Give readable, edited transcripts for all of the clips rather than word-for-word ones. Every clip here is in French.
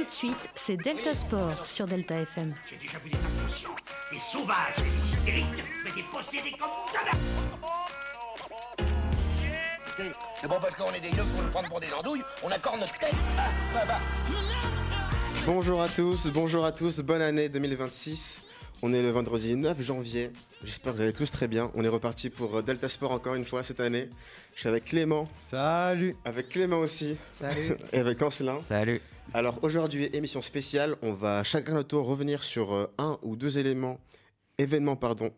tout de suite, c'est Delta Sport sur Delta FM. J'ai déjà vu des inconscients, des sauvages, des hystériques, mais des possédés comme jamais. Écoutez, c'est bon parce qu'on est des yeux pour nous prendre pour des andouilles, on accorde notre tête. Ah, bah. Bonjour à tous, bonne année 2026. On est le vendredi 9 janvier, j'espère que vous allez tous très bien. On est reparti pour Delta Sport encore une fois cette année. Je suis avec Clément. Salut. Avec Clément aussi. Salut. Et avec Ancelin. Salut. Alors aujourd'hui, émission spéciale, on va chacun notre tour revenir sur un ou deux événements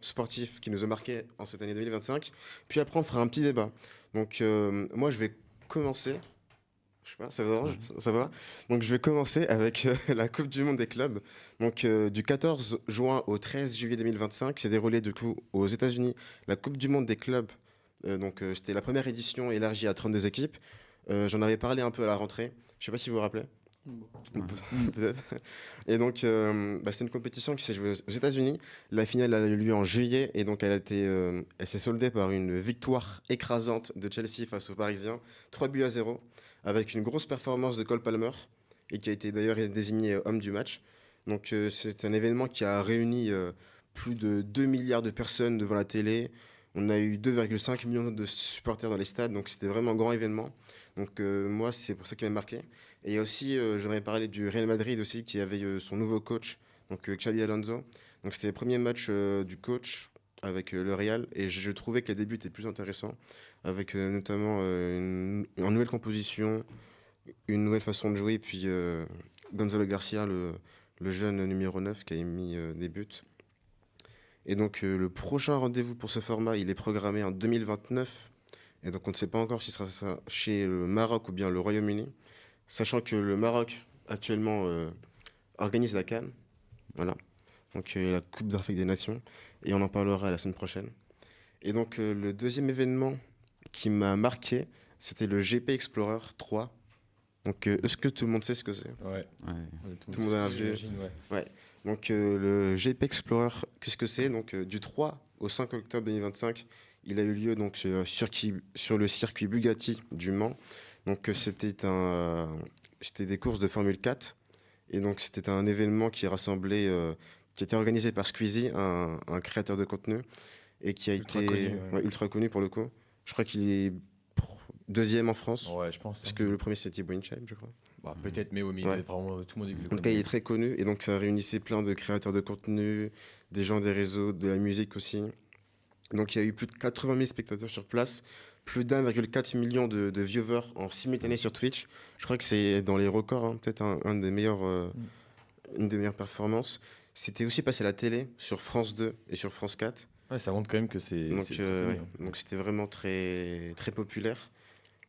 sportifs qui nous ont marqués en cette année 2025. Puis après, on fera un petit débat. Donc moi, je vais commencer. Je sais pas, ça va. Donc je vais commencer avec la Coupe du Monde des clubs. Donc du 14 juin au 13 juillet 2025, s'est déroulé du coup aux États-Unis la Coupe du Monde des clubs. C'était la première édition élargie à 32 équipes. J'en avais parlé un peu à la rentrée. Je sais pas si vous vous rappelez. Peut-être. Et donc c'était une compétition qui s'est jouée aux États-Unis. La finale a eu lieu en juillet et donc elle s'est soldée par une victoire écrasante de Chelsea face aux Parisiens, 3-0, avec une grosse performance de Cole Palmer et qui a été d'ailleurs désigné homme du match. Donc c'est un événement qui a réuni plus de 2 milliards de personnes devant la télé. On a eu 2,5 millions de supporters dans les stades, donc c'était vraiment un grand événement. Donc moi, c'est pour ça qu'il m'a marqué. Et il y a aussi, j'aimerais parler du Real Madrid aussi, qui avait son nouveau coach, donc Xabi Alonso. Donc c'était le premier match du coach avec le Real, et je trouvais que les débuts étaient plus intéressants, avec notamment une nouvelle composition, une nouvelle façon de jouer, et puis Gonzalo Garcia, le jeune numéro 9, qui a mis des buts. Et donc le prochain rendez-vous pour ce format, il est programmé en 2029. Et donc on ne sait pas encore si ce sera chez le Maroc ou bien le Royaume-Uni. Sachant que le Maroc actuellement organise la CAN. Voilà. Donc la Coupe d'Afrique des Nations. Et on en parlera la semaine prochaine. Et donc le deuxième événement qui m'a marqué, c'était le GP Explorer 3. Donc est-ce que tout le monde sait ce que c'est ? Ouais. Tout le monde a un vieux. Ouais. Donc le GP Explorer, qu'est-ce que c'est ? Donc du 3 au 5 octobre 2025, il a eu lieu donc sur le circuit Bugatti du Mans. Donc c'était des courses de Formule 4 et donc c'était un événement qui rassemblait qui était organisé par Squeezie, un créateur de contenu et qui a été ultra connu pour le coup. Je crois qu'il est deuxième en France. Ouais, je pense. Parce que le premier c'était Winsheim, je crois. Bah, peut-être, mais oui, vraiment tout le monde est. En tout cas, il est très connu et donc ça réunissait plein de créateurs de contenu, des gens des réseaux, de la musique aussi. Donc il y a eu plus de 80 000 spectateurs sur place, plus d'1,4 million de viewers en simultané sur Twitch. Je crois que c'est dans les records, hein, peut-être une des meilleures performances. C'était aussi passé à la télé sur France 2 et sur France 4. Ouais, ça montre quand même que c'est. Donc c'était vraiment très, très populaire.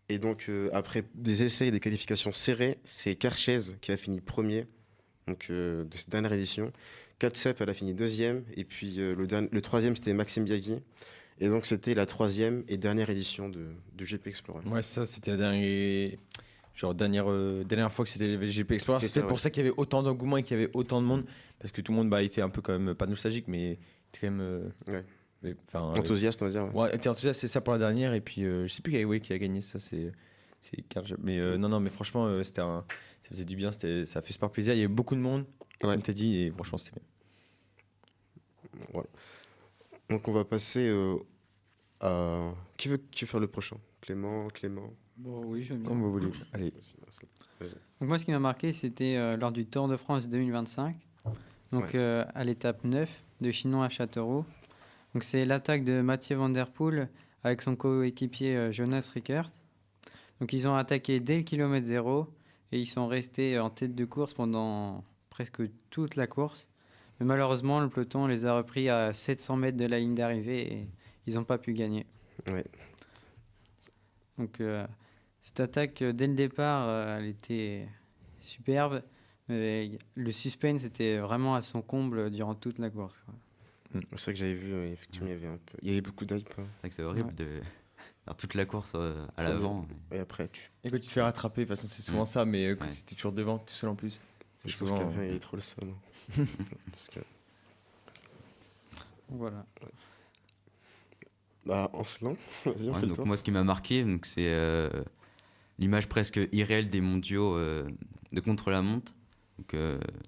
Et donc après des essais et des qualifications serrées, c'est Carchez qui a fini premier donc, de cette dernière édition. Katsep, elle a fini deuxième. Et puis le troisième, c'était Maxime Biagui. Et donc c'était la troisième et dernière édition du GP Explorer. Ouais, ça c'était la dernière fois que c'était le GP Explorer. C'est pour ça qu'il y avait autant d'engouement et qu'il y avait autant de monde. Parce que tout le monde était un peu quand même, pas nostalgique, mais quand même... enthousiaste, on va dire. Ouais, t'es enthousiaste, c'est ça pour la dernière. Et puis je sais plus qui a gagné ça, c'est Karl. Mais non, mais franchement, ça faisait du bien, ça a fait super plaisir. Il y avait beaucoup de monde, comme t'as dit, et franchement, c'était bien. Voilà. Donc on va passer à... Qui veut faire le prochain ? Clément. Bon, oui, je veux bien. Comme vous voulez. Allez. Vas-y. Donc moi, ce qui m'a marqué, c'était lors du Tour de France 2025, donc à l'étape 9 de Chinon à Châteauroux. Donc c'est l'attaque de Mathieu Van Der Poel avec son coéquipier Jonas Rickert. Donc ils ont attaqué dès le kilomètre 0 et ils sont restés en tête de course pendant presque toute la course. Mais malheureusement, le peloton les a repris à 700 mètres de la ligne d'arrivée et ils n'ont pas pu gagner. Ouais. Donc cette attaque, dès le départ, elle était superbe. Mais le suspense était vraiment à son comble durant toute la course, quoi. C'est vrai que j'avais vu, effectivement, il y avait beaucoup d'hype. C'est vrai que c'est horrible de faire toute la course à l'avant. Et après, Et quand tu te fais rattraper, de toute façon, c'est souvent ça, mais quand tu es toujours devant, tu es seul en plus. C'est je souvent. pense qu'après, il est trop le seum. Parce que... Voilà. Ouais. Bah, Ancelin, vas-y, on fait le Donc tour. moi, ce qui m'a marqué, donc, c'est l'image presque irréelle des mondiaux de contre-la-montre. Donc,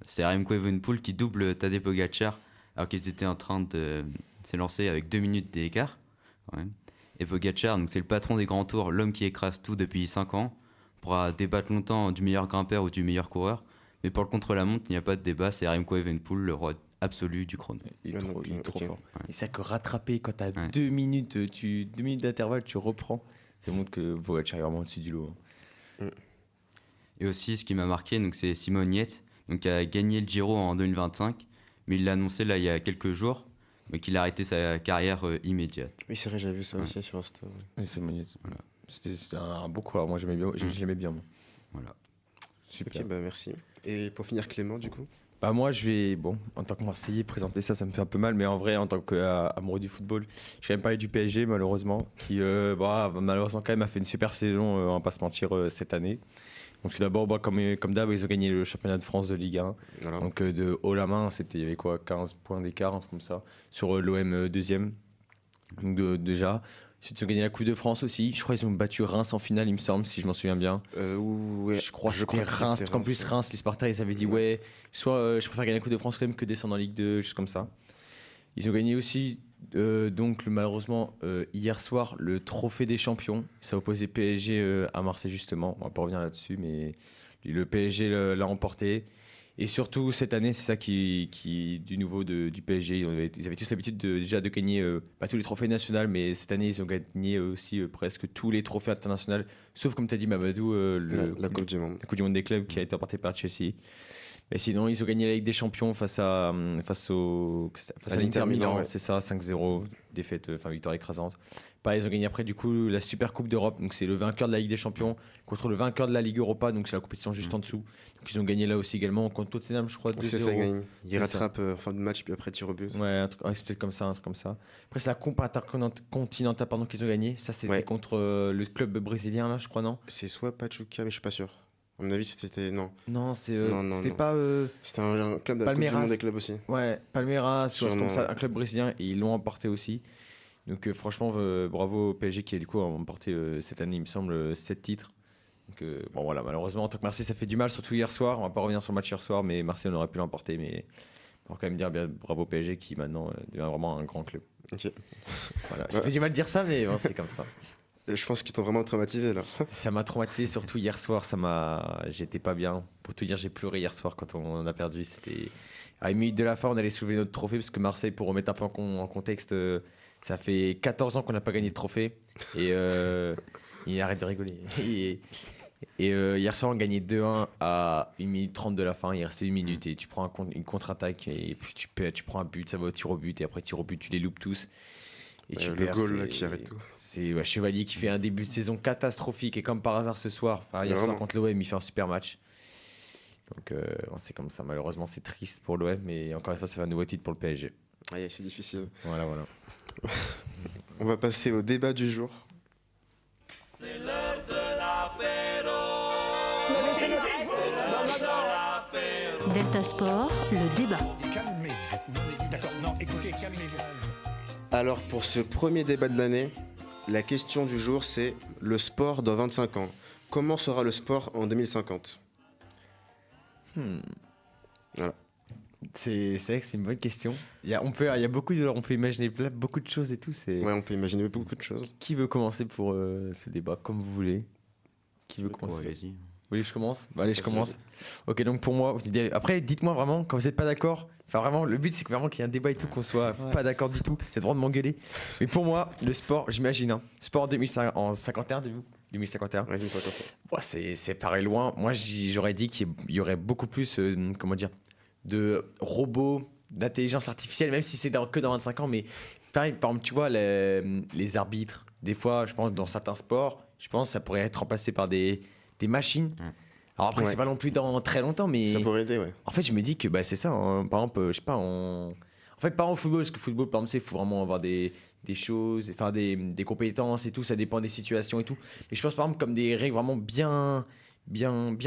c'est Remco Evenepoel qui double Tadej Pogacar alors qu'ils étaient en train de s'élancer avec 2 minutes d'écart. Quand même. Et Pogacar, donc c'est le patron des grands tours, l'homme qui écrase tout depuis 5 ans. On pourra débattre longtemps du meilleur grimpeur ou du meilleur coureur. Mais pour le contre-la-montre, il n'y a pas de débat. C'est Remco Evenepoel, le roi absolu du chrono. Il est trop ok. fort. Et c'est que rattraper quand t'as 2 minutes, 2 minutes d'intervalle, tu reprends. Ça montre que Pogacar est vraiment au-dessus du lot. Et aussi, ce qui m'a marqué, donc, c'est Simon Yates, donc, qui a gagné le Giro en 2025. Mais il l'a annoncé là, il y a quelques jours, mais qu'il a arrêté sa carrière immédiate. Oui, c'est vrai, j'avais vu ça aussi sur Insta. Ouais. Oui, c'est magnifique. Voilà. C'était un beau coureur. Moi, j'aimais bien. J'aimais bien moi. Voilà. Super. Ok, bah merci. Et pour finir, Clément, du coup. Bah moi, je vais, en tant que Marseillais, présenter ça, ça me fait un peu mal, mais en vrai, en tant qu'amoureux du football, je vais même parler du PSG, malheureusement, qui, malheureusement, quand même, a fait une super saison, on va pas se mentir, cette année. Donc tout d'abord, comme d'hab, ils ont gagné le championnat de France de Ligue 1. Voilà. Donc de haut la main, il y avait quoi, 15 points d'écart, un truc comme ça, sur l'OM deuxième. Donc déjà. Ensuite, ils ont gagné la Coupe de France aussi. Je crois qu'ils ont battu Reims en finale, il me semble, si je m'en souviens bien. Ouais, je crois que c'était que Reims. En plus, Reims, les Spartans, ils avaient dit ouais, soit je préfère gagner la Coupe de France quand même que descendre en Ligue 2, juste comme ça. Ils ont gagné aussi, donc malheureusement, hier soir, le Trophée des Champions. Ça opposait PSG à Marseille, justement. On va pas revenir là-dessus, mais le PSG l'a emporté. Et surtout, cette année, c'est ça qui du nouveau du PSG. Ils avaient tous l'habitude déjà de gagner, pas tous les trophées nationaux, mais cette année, ils ont gagné aussi presque tous les trophées internationaux, sauf, comme tu as dit, Mamadou, la Coupe du Monde. la Coupe du Monde des clubs qui a été emportée par Chelsea. Mais sinon, ils ont gagné la Ligue des Champions face à l'Inter Milan, ouais. c'est ça, 5-0, victoire écrasante. Pareil, ils ont gagné après du coup la Super Coupe d'Europe, donc c'est le vainqueur de la Ligue des Champions contre le vainqueur de la Ligue Europa, donc c'est la compétition juste en dessous. Donc ils ont gagné là aussi également contre Tottenham, je crois, 2-0. C'est ça, ils gagnent. Ils C'est rattrapent en fin de match, puis après tir au but. Ouais, c'est peut-être comme ça, un truc comme ça. Après, c'est la Coupe intercontinentale qu'ils ont gagné. Ça, c'était contre le club brésilien, là, je crois, non? C'est soit Pachuca, mais je suis pas sûr. À mon avis, c'était. Non. Non, c'était non. pas. C'était un club de la Coupe du Monde des clubs aussi. Ouais, Palmeiras, chose Sûrement, comme ça, ouais. un club brésilien, et ils l'ont emporté aussi. Donc, franchement, bravo au PSG qui a du coup emporté cette année, il me semble, 7 titres. Donc, bon, voilà, malheureusement, en tant que Marseille, ça fait du mal, surtout hier soir. On va pas revenir sur le match hier soir, mais Marseille, on aurait pu l'emporter. Mais on va quand même dire bravo au PSG qui maintenant devient vraiment un grand club. Ok. Voilà. Ça fait du mal de dire ça, mais bon, c'est comme ça. Je pense qu'ils t'ont vraiment traumatisé là. Ça m'a traumatisé, surtout hier soir. J'étais pas bien. Pour tout dire, j'ai pleuré hier soir quand on a perdu. C'était à une minute de la fin, on allait soulever notre trophée parce que Marseille, pour remettre un peu en contexte, ça fait 14 ans qu'on n'a pas gagné de trophée. Et il arrête de rigoler. Et hier soir, on gagnait 2-1 à 1 minute 30 de la fin. Il restait 1 minute et tu prends une contre-attaque et puis tu prends un but, ça va au tir au but. Et après, tir au but, tu les loupes tous. Et tu Le perds, goal là, qui arrête tout. C'est Chevalier qui fait un début de saison catastrophique. Et comme par hasard ce soir, hier soir contre l'OM, il fait un super match. Donc c'est comme ça. Malheureusement, c'est triste pour l'OM. Mais encore une fois, ça fait un nouveau titre pour le PSG. Ouais, c'est difficile. Voilà. On va passer au débat du jour. C'est l'heure de l'apéro. Delta Sport, le débat. Calmez-vous. D'accord, non, écoutez, calmez-vous. Alors pour ce premier débat de l'année, la question du jour c'est le sport dans 25 ans. Comment sera le sport en 2050 ? Voilà. C'est vrai que c'est une bonne question. On peut imaginer beaucoup de choses et tout. Ouais, on peut imaginer beaucoup de choses. Qui veut commencer pour ce débat, comme vous voulez? Qui veut commencer? Allez-y. Vous voulez que je commence? Allez, je Vas-y, commence. Ok, donc pour moi, après, dites-moi vraiment, quand vous n'êtes pas d'accord, enfin vraiment, le but c'est vraiment qu'il y ait un débat et tout, qu'on soit pas d'accord du tout. C'est le droit de m'engueuler. Mais pour moi, le sport, j'imagine, sport en 2051, 2051. Ouais, dis-moi quoi. C'est pareil loin. Moi, j'aurais dit qu'il y aurait beaucoup plus, de robots, d'intelligence artificielle, même si c'est que dans 25 ans. Mais pareil, par exemple, tu vois, les arbitres, des fois, je pense, dans certains sports, je pense que ça pourrait être remplacé par des machines. Alors après, c'est pas non plus dans très longtemps, mais ça pourrait aider, ouais. en fait, je me dis que c'est ça. Hein. Par exemple, je sais pas, en fait, pas en football, parce que football, par exemple, il faut vraiment avoir des choses, enfin des compétences et tout, ça dépend des situations et tout. Et je pense par exemple comme des règles vraiment bien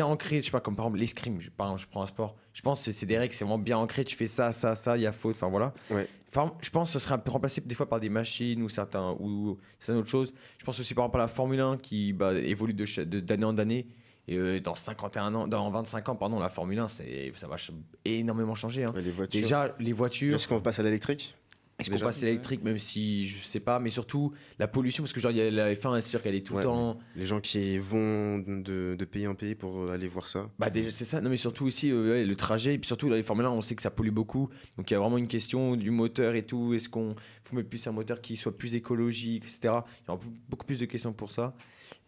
ancrées, je sais pas, comme par exemple l'escrime, je prends un sport, je pense que c'est des règles, c'est vraiment bien ancré, tu fais ça, il y a faute, enfin voilà. Ouais. Enfin, je pense que ce serait un peu remplacé des fois par des machines ou certaines autres choses. Je pense aussi par exemple à la Formule 1 qui évolue d'année en année. Et dans 51 ans, dans 25 ans, pardon, la Formule 1, ça va énormément changer. Hein. Ouais, les voitures. Déjà, les voitures. Est-ce qu'on passe à l'électrique? Est-ce qu'on déjà passe à l'électrique, même si je sais pas, mais surtout la pollution, parce que genre, il y a la F1, c'est sûr qu'elle est tout le Ouais, temps. Les gens qui vont de pays en pays pour aller voir ça. Bah déjà c'est ça, non mais surtout aussi ouais, le trajet, et puis surtout les Formule 1 on sait que ça pollue beaucoup, donc il y a vraiment une question du moteur et tout, est-ce qu'on faut mettre plus un moteur qui soit plus écologique, etc. Il y aura beaucoup plus de questions pour ça,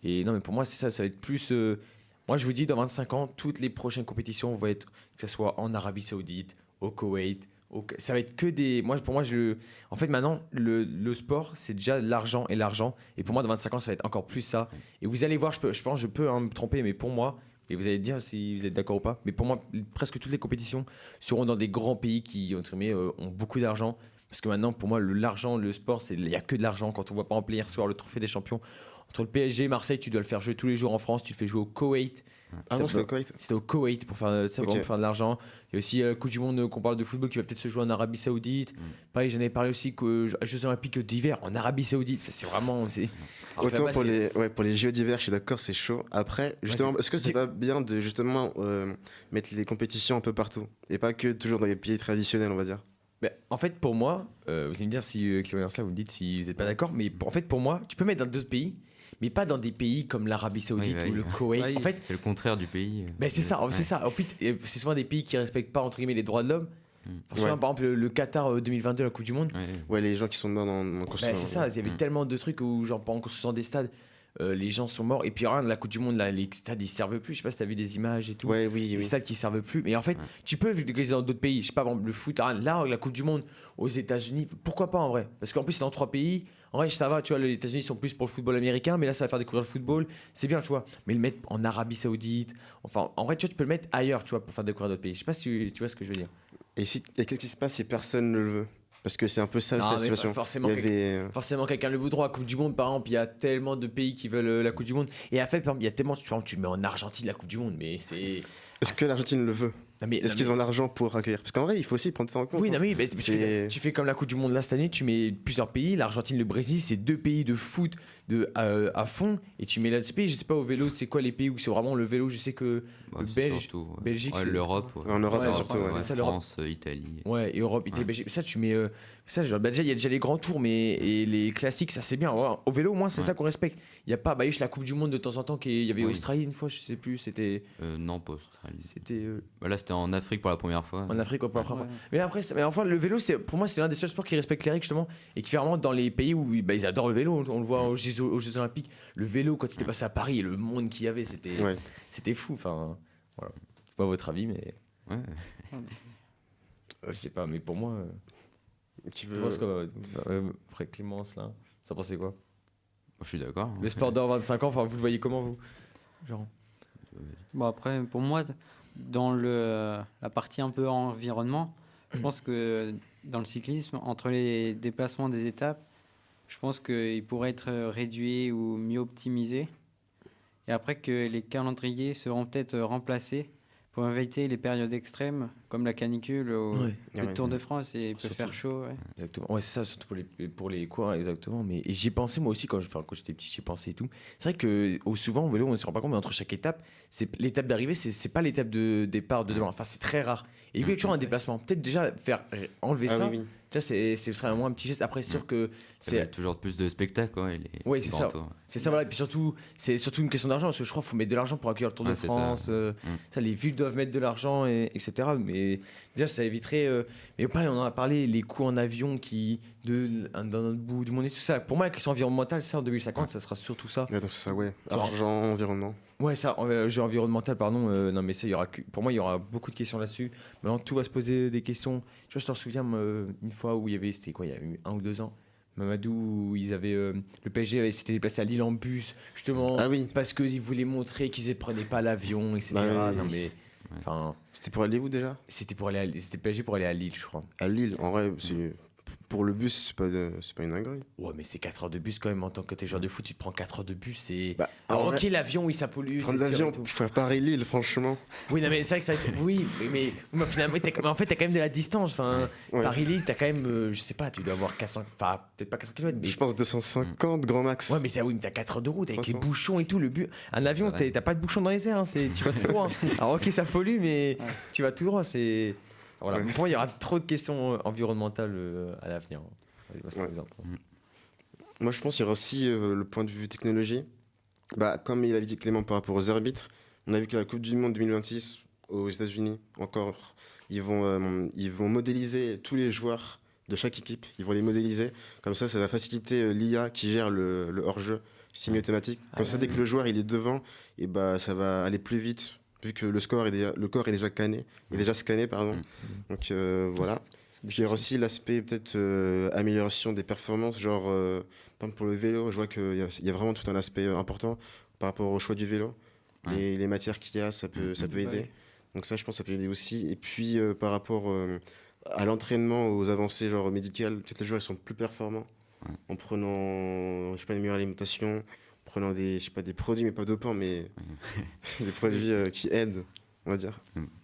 et non mais pour moi c'est ça, ça va être plus, moi je vous dis dans 25 ans, toutes les prochaines compétitions vont être, que ce soit en Arabie Saoudite, au Koweït, ça va être que des. Pour moi, en fait, maintenant, le sport, c'est déjà l'argent et l'argent. Et pour moi, dans 25 ans, ça va être encore plus ça. Et vous allez voir, je pense, je peux me tromper, mais pour moi, et vous allez dire si vous êtes d'accord ou pas, mais pour moi, presque toutes les compétitions seront dans des grands pays qui, entre guillemets, ont beaucoup d'argent. Parce que maintenant, pour moi, l'argent, le sport, il n'y a que de l'argent. Quand on voit par exemple hier soir le trophée des champions, entre le PSG et Marseille, tu dois le faire jouer tous les jours en France, tu le fais jouer au Koweït. Ah non, c'était au Koweït. C'était au Koweït pour faire, ça, Ok. pour faire de l'argent. Il y a aussi la Coupe du Monde qu'on parle de football qui va peut-être se jouer en Arabie Saoudite. Pareil, j'en avais parlé aussi que Jeux Olympiques d'hiver en Arabie Saoudite. Enfin, c'est vraiment. Alors que Autant là-bas, pour les JO d'hiver, je suis d'accord, c'est chaud. Après, justement, est-ce que c'est pas bien de justement mettre les compétitions un peu partout et pas que toujours dans les pays traditionnels, on va dire? Ben, en fait, pour moi, vous allez me dire si Clément là, vous me dites si vous n'êtes pas d'accord, mais en fait, pour moi, tu peux mettre dans d'autres pays, mais pas dans des pays comme l'Arabie Saoudite Oui, ou le oui. Koweït. Oui. En fait, C'est le contraire du pays. ben, c'est ça, Ouais. c'est ça. En fait, c'est souvent des pays qui respectent pas entre guillemets les droits de l'homme. Souvent, Ouais. par exemple, le Qatar 2022, la Coupe du Monde. Ouais. Ouais, les gens qui sont morts dans Ben, construction. c'est ça, il y avait tellement de trucs où, genre, en construisant des stades, les gens sont morts. Et puis, rien, la Coupe du Monde, là, les stades, ils servent plus. Je sais pas si t'as vu des images et tout. Ouais, oui, Les oui. stades qui servent plus. Mais en fait, tu peux le localiser dans d'autres pays. Je sais pas, par exemple, le foot, là, la Coupe du Monde aux États-Unis, pourquoi pas en vrai? Parce qu'en plus, c'est dans 3 pays. En vrai, ça va, tu vois, les États-Unis sont plus pour le football américain, mais là, ça va faire découvrir le football. C'est bien, tu vois. Mais le mettre en Arabie Saoudite, enfin, en vrai, tu vois, tu peux le mettre ailleurs, tu vois, pour faire découvrir d'autres pays. Je sais pas si tu vois ce que je veux dire. Et qu'est-ce qui se passe si personne ne le veut? Parce que c'est un peu ça Non, la mais situation. forcément, Il y avait, Forcément, quelqu'un le voudra. Coupe du Monde, par exemple, il y a tellement de pays qui veulent la Coupe du Monde. Et en fait, par exemple, il y a tellement. Tu le mets en Argentine, la Coupe du Monde, mais c'est. Est-ce que l'Argentine le veut? Non, mais, Est-ce qu'ils ont l'argent pour accueillir? Parce qu'en vrai, il faut aussi prendre ça en compte. Oui, hein. non, mais C'est- tu fais comme la Coupe du Monde là cette année, tu mets plusieurs pays, l'Argentine, le Brésil, c'est 2 pays de foot à fond, et tu mets là ces pays, je sais pas au vélo, c'est quoi les pays où c'est vraiment le vélo, je sais que Bah, le c'est Belge, surtout, ouais. Belgique, Ouais, c'est- l'Europe. En Europe, Ouais, surtout. ouais, Ouais. c'est ça, l'Europe. France, Italie. Ouais, et Europe, Italie, Ouais. Belgique, ça tu mets, ça, genre, bah, déjà il y a déjà les grands tours, mais et les classiques, ça c'est bien. Ouais, au vélo, au moins c'est Ouais. ça qu'on respecte. Il y a pas, bah, il y a juste la Coupe du Monde de temps en temps, il y avait Oui. Australie une fois, je sais plus, c'était Non, pas Australie. c'était Bah, là, c'était en Afrique pour la première fois. en Afrique, pour la première Ouais. fois. Mais après, mais enfin, le vélo, pour moi, c'est l'un des seuls sports qui respecte les règles, justement, et qui fait vraiment dans les pays où bah, ils adorent le vélo. On le voit aux Jeux Olympiques. Le vélo, quand c'était passé à Paris, et le monde qu'il y avait, Ouais. c'était fou. Enfin, voilà. C'est pas votre avis, mais Ouais. je sais pas. Mais pour moi, Qui tu veut- penses quoi, frère Clémence, là, ça pensait quoi? Je suis d'accord. hein. Le sport dans 25 ans, enfin, vous le voyez comment, vous? Genre. Bon, après, pour moi, dans la partie un peu environnement, je pense que dans le cyclisme, entre les déplacements des étapes, je pense qu'il pourrait être réduit ou mieux optimisé. Et après que les calendriers seront peut-être remplacés pour éviter les périodes extrêmes, comme la canicule ou Ouais. le Ouais. Tour de France, et il peut Surtout. faire chaud. Ouais. Exactement. Ouais, c'est ça, surtout pour les coureurs, exactement. Mais et j'y ai pensé moi aussi quand j'étais petit, j'y ai pensé et tout. C'est vrai que souvent, au vélo, on ne se rend pas compte, mais entre chaque étape, l'étape d'arrivée, c'est pas l'étape de départ de devant. Enfin, c'est très rare. Et il y a toujours un déplacement. Peut-être déjà faire enlever Ah ça. oui, oui. Déjà, ce serait moins un petit geste. Après, c'est sûr que Ça va c'est être toujours plus de spectacles. Ouais, Ouais, les c'est grands ça. tours. c'est ça, voilà. Et puis surtout, c'est surtout une question d'argent. Parce que je crois qu'il faut mettre de l'argent pour accueillir le Tour de Ouais, c'est ça. France. Ça, les villes doivent mettre de l'argent, etc. Mais déjà, ça éviterait. Mais pareil, on en a parlé, les coûts en avion dans notre bout du monde et tout ça. Pour moi, la question environnementale, ça, en 2050, ça sera surtout ça. Ouais, donc c'est ça, ouais. Genre- Argent, environnement. Ouais, ça, jeu environnemental, pardon. Non, mais ça, pour moi, il y aura beaucoup de questions là-dessus. Maintenant, tout va se poser des questions. Tu vois, je t'en souviens une fois où c'était quoi, il y a eu 1 ou 2 ans, Mamadou, où ils avaient, le PSG s'était déplacé à Lille en bus, justement, Ah oui. parce qu'ils voulaient montrer qu'ils ne prenaient pas l'avion, etc. Bah oui, non, oui. mais, enfin, C'était pour aller où déjà? c'était PSG pour aller à Lille, je crois. À Lille. En vrai, c'est pour le bus, c'est pas une dinguerie. Ouais, mais c'est 4 heures de bus quand même. En tant que t'es joueur de foot, tu te prends 4 heures de bus. C'est. Bah, Alors, en ok, vrai, l'avion, oui, ça pollue. prendre c'est sûr l'avion et tout. pour faire Paris-Lille, franchement. Oui, non, mais c'est vrai que ça. Oui, mais finalement, mais en fait, t'as quand même de la distance. Enfin, Ouais. Paris-Lille, t'as quand même. Je sais pas, tu dois avoir 400. Enfin, peut-être pas 400 km, mais. Je pense 250 grand max. Ouais, mais oui, mais t'as 4 heures de route avec les 300. bouchons et tout. Le but. Un avion, Ouais. t'as pas de bouchons dans les airs. Hein, tu vas tout droit. Alors, ok, ça pollue, mais tu vas tout droit. C'est. Voilà. Ouais. Pour moi, il y aura trop de questions environnementales à l'avenir. Ouais. Exemple. Moi, je pense qu'il y aura aussi le point de vue technologie. Bah, comme il avait dit Clément par rapport aux arbitres, on a vu que la Coupe du Monde 2026 aux États-Unis, encore, ils vont modéliser tous les joueurs de chaque équipe. Ils vont les modéliser. Comme ça va faciliter l'IA qui gère le hors-jeu semi-automatique. Comme ça, dès que le joueur il est devant, et bah, ça va aller plus vite, vu que le corps est déjà scanné, pardon. Donc voilà. Puis il y aura aussi l'aspect peut-être amélioration des performances, genre par exemple pour le vélo, je vois qu'il y a vraiment tout un aspect important par rapport au choix du vélo. Ouais. Les matières qu'il y a, ça peut aider. Donc ça, je pense que ça peut aider aussi. Et puis par rapport à l'entraînement, aux avancées genre médicales, peut-être les joueurs ils sont plus performants en prenant, je sais pas, une meilleure alimentation, en prenant des produits, mais pas dopants, mais des produits qui aident, on va dire.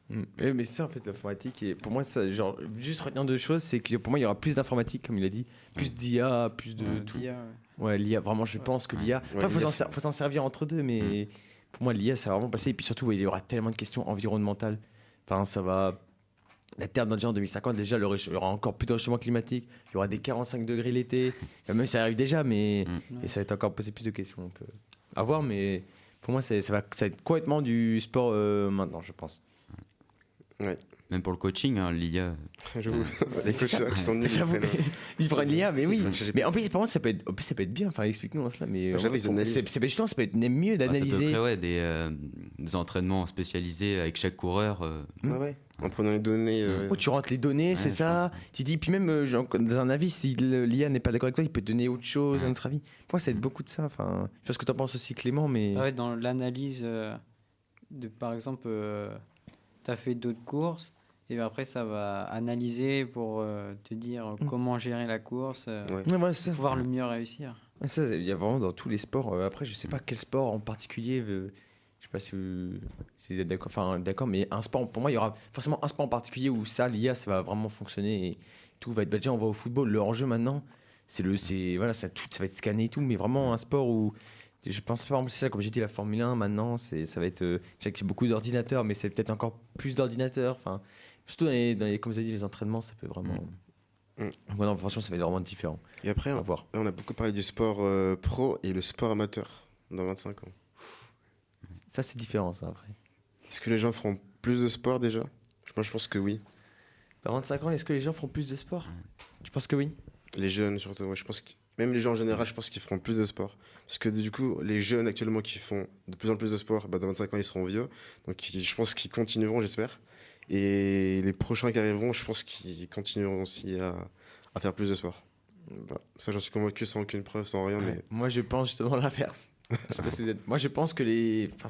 Oui, mais c'est ça en fait l'informatique. Et pour moi, ça, genre, juste retenir deux choses, c'est que pour moi, il y aura plus d'informatique, comme il a dit, plus d'IA, plus de tout. L'IA, Ouais, l'IA, vraiment, je pense que l'IA. Enfin, Ouais, faut s'en servir entre deux, mais pour moi, l'IA, ça va vraiment passer. Et puis surtout, il y aura tellement de questions environnementales. Enfin, ça va. La Terre, déjà en 2050, déjà, il y aura encore plus de réchauffement climatique. Il y aura des 45 degrés l'été. Enfin, même ça arrive déjà, mais. Et ça va être encore poser plus de questions. Donc, à voir, mais pour moi, ça va être complètement du sport maintenant, je pense. Même pour le coaching, hein, l'IA. J'avoue, les coachs là, qui sont nuls. J'avoue, ils prennent l'IA, mais oui. Enfin, Mais en plus, par contre, ça peut être bien. Enfin, explique-nous cela. Mais J'avoue, ils analysent. justement, ça peut être mieux C'est à peu d'analyser. près ouais, des entraînements spécialisés avec chaque coureur. Ah ouais. En prenant les données. Oh, tu rentres les données, Ouais, c'est je ça. Tu dis, puis même genre, dans un avis, si l'IA n'est pas d'accord avec toi, il peut te donner autre chose, un autre avis. Pour moi, ça aide beaucoup de ça. Enfin, je sais pas ce que tu en penses aussi, Clément, mais. Ouais, dans l'analyse par exemple, tu as fait d'autres courses et après ça va analyser pour te dire comment gérer la course, Ouais. Ouais, voilà, ça. pouvoir le mieux réussir. Ouais, ça, il y a vraiment dans tous les sports. Après, je sais pas quel sport en particulier. Je sais pas si vous êtes d'accord. Enfin, d'accord, mais un sport, pour moi, il y aura forcément un sport en particulier où ça, l'IA, ça va vraiment fonctionner et tout va être. Bah, déjà, on va au football. Le hors-jeu maintenant, voilà, ça va être scanné et tout, mais vraiment un sport où. Je pense pas, c'est ça, comme j'ai dit, la Formule 1 maintenant, ça va être. Je sais que c'est beaucoup d'ordinateurs, mais c'est peut-être encore plus d'ordinateurs. Enfin, surtout comme vous avez dit, les entraînements, ça peut vraiment. Ouais, non, franchement, ça va être vraiment différent. Et après, À voir. là, on a beaucoup parlé du sport pro et le sport amateur dans 25 ans. Ça, c'est différent, ça, après. Est-ce que les gens feront plus de sport déjà? Moi, je pense que oui. Dans 25 ans, est-ce que les gens feront plus de sport? Tu penses que oui? Les jeunes, surtout. Ouais, je pense que... Même les gens en général, je pense qu'ils feront plus de sport. Parce que du coup, les jeunes actuellement qui font de plus en plus de sport, bah, dans 25 ans, ils seront vieux. Donc, je pense qu'ils continueront, j'espère. Et les prochains qui arriveront, je pense qu'ils continueront aussi à faire plus de sport. Voilà. Ça, j'en suis convaincu sans aucune preuve, sans rien. Mais... Moi, je pense justement l'inverse. Je sais pas si vous êtes. Moi, je pense que Enfin,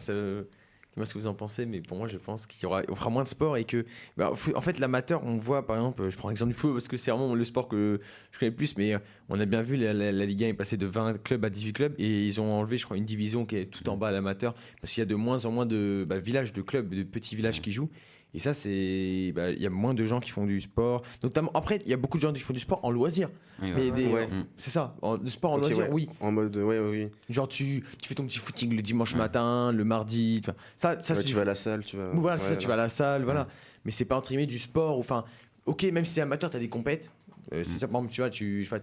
dis-moi ce que vous en pensez, mais pour moi, je pense qu'il y aura moins de sport et que. Bah, en fait, l'amateur, on voit par exemple, je prends l'exemple du foot parce que c'est vraiment le sport que je connais le plus, mais on a bien vu, la Ligue 1 est passée de 20 clubs à 18 clubs et ils ont enlevé, je crois, une division qui est tout en bas à l'amateur parce qu'il y a de moins en moins de villages, de clubs, de petits villages qui jouent. Et ça, il y a moins de gens qui font du sport. Notamment, après, il y a beaucoup de gens qui font du sport en loisir. Oui, Mais ouais. c'est ça, le sport en Ok, loisir, ouais. oui. En mode, oui. Genre, tu fais ton petit footing le dimanche matin, le mardi. Ça, Ouais, c'est tu vas à la salle, tu vas. Voilà, c'est ça, ouais, tu vas à la salle, voilà. Mais c'est pas entre guillemets du sport. Enfin, ok, même si c'est amateur, t'as des compètes. C'est ça, par exemple, tu vois, je sais pas,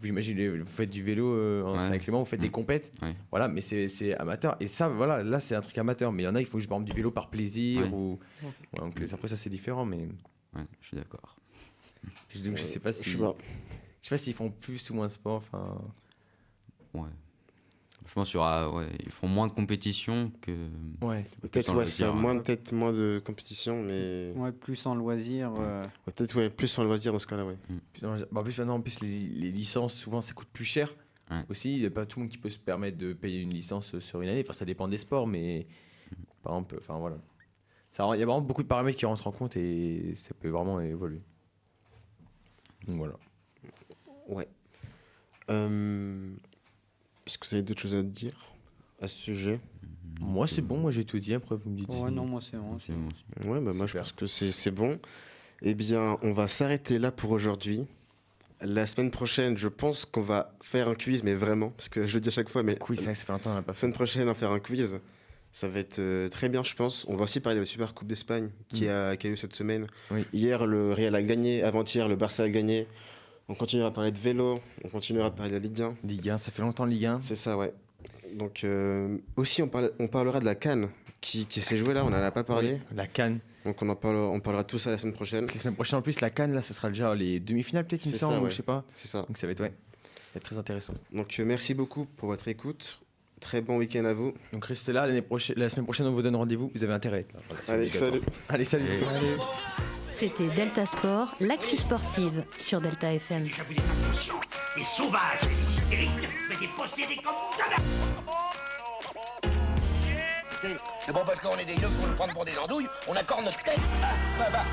vous imaginez, vous faites du vélo avec Clément, vous faites des compètes. Ouais. Voilà, mais c'est amateur. Et ça, voilà, là, c'est un truc amateur. Mais il y en a, il faut que je par exemple du vélo par plaisir. Ouais. Ou... Ouais, donc après, ça, c'est différent. Mais Ouais, je suis d'accord. donc, je sais pas si. Je sais pas. Je sais pas s'ils font plus ou moins de sport. Enfin. Ouais. Je pense qu'il y aura, ils font moins de compétition que. Ouais. Peut-être, Sans ouais, loisir, ça, ouais. peut-être moins de compétition, mais. Ouais, plus en loisir. Ouais, peut-être, ouais, plus en loisir dans ce cas-là, ouais. En plus, maintenant, les licences, souvent, ça coûte plus cher. Ouais. Aussi, il n'y a pas tout le monde qui peut se permettre de payer une licence sur une année. Enfin, ça dépend des sports, mais par exemple, enfin voilà. Il y a vraiment beaucoup de paramètres qui rentrent en compte et ça peut vraiment évoluer. Donc voilà. Ouais. Est-ce que vous avez d'autres choses à dire à ce sujet? Moi, c'est bon, moi j'ai tout dit. Après, vous me dites. Ouais, non, moi c'est bon. C'est bon aussi. Ouais, bah moi je Super. pense que c'est bon. Eh bien, on va s'arrêter là pour aujourd'hui. La semaine prochaine, je pense qu'on va faire un quiz, mais vraiment, parce que je le dis à chaque fois, mais Oui, c'est vrai que ça fait longtemps qu'on n'a pas la fait. semaine prochaine, on va faire un quiz. Ça va être très bien, je pense. On va aussi parler de la Super Coupe d'Espagne qui a eu cette semaine. Oui. Hier, le Real a gagné. Avant-hier, le Barça a gagné. On continuera à parler de vélo. On continuera à parler de la Ligue 1. Ligue 1, ça fait longtemps Ligue 1. C'est ça, ouais. Donc, aussi, on parlera de la CAN qui s'est jouée là. On n'en a pas parlé. Oui, la CAN. Donc, on parlera de tout ça la semaine prochaine. La semaine prochaine en plus, la CAN, là, ce sera déjà les demi-finales peut-être, il me C'est ça, semble, ou ouais. je sais pas. C'est ça. Donc ça va être, ouais, ça va être très intéressant. Donc, merci beaucoup pour votre écoute. Très bon week-end à vous. Donc restez là, la semaine prochaine, on vous donne rendez-vous. Vous avez intérêt à être là. Voilà, c'est Allez, obligatoire. salut. Allez, salut. C'était Delta Sport, l'actu sportive sur Delta FM. J'ai vu des inconscients, des sauvages, des hystériques, mais des possédés comme jamais. C'est bon parce qu'on est des yeux pour nous prendre pour des andouilles, on accorde notre tête. Ah, bah.